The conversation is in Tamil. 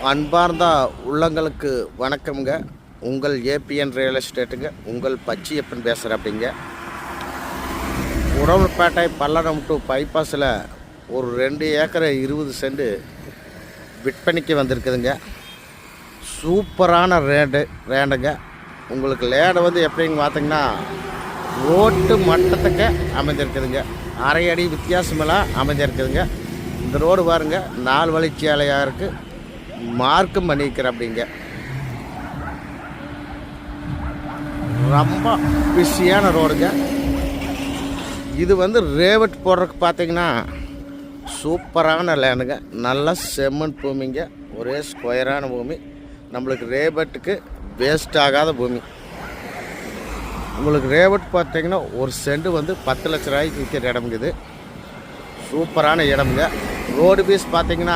அன்பார்ந்த உள்ளங்களுக்கு வணக்கம்ங்க. உங்கள் ஏபிஎன் ரியல் எஸ்டேட்டுங்க. உங்கள் பச்சியப்பன் பேசுகிறேன். அப்படிங்க உடம்புப்பேட்டை பல்லடம் டு பைபாஸில் ஒரு 2 ஏக்கர் 20 சென்ட் விற்பனைக்கு வந்திருக்குதுங்க. சூப்பரான ரேண்டுங்க. உங்களுக்கு லேடை வந்து எப்படின்னு பார்த்தீங்கன்னா ரோட்டு மட்டத்துக்கு அமைஞ்சிருக்குதுங்க. அரை அடி வித்தியாசமெல்லாம் அமைஞ்சிருக்குதுங்க. இந்த ரோடு பாருங்க, 4 வழிச்சாலையாக இருக்குது. மார்க்கும் பண்ணிக்கிறேன். அப்படிங்க ரொம்ப பிஸியான ரோடுங்க. இது வந்து ரேவட் போடுறதுக்கு பார்த்தீங்கன்னா சூப்பரான லேண்டுங்க. நல்லா செம்மண் பூமிங்க. ஒரே ஸ்கொயரான பூமி. நம்மளுக்கு ரேவட்டுக்கு வேஸ்ட் ஆகாத பூமி. உங்களுக்கு ரேவட் பார்த்தீங்கன்னா ஒரு சென்ட் வந்து 10 லட்ச ரூபாய்க்கு விற்கிற இடம்ங்குது. சூப்பரான இடம்ங்க. ரோடு பீஸ் பார்த்தீங்கன்னா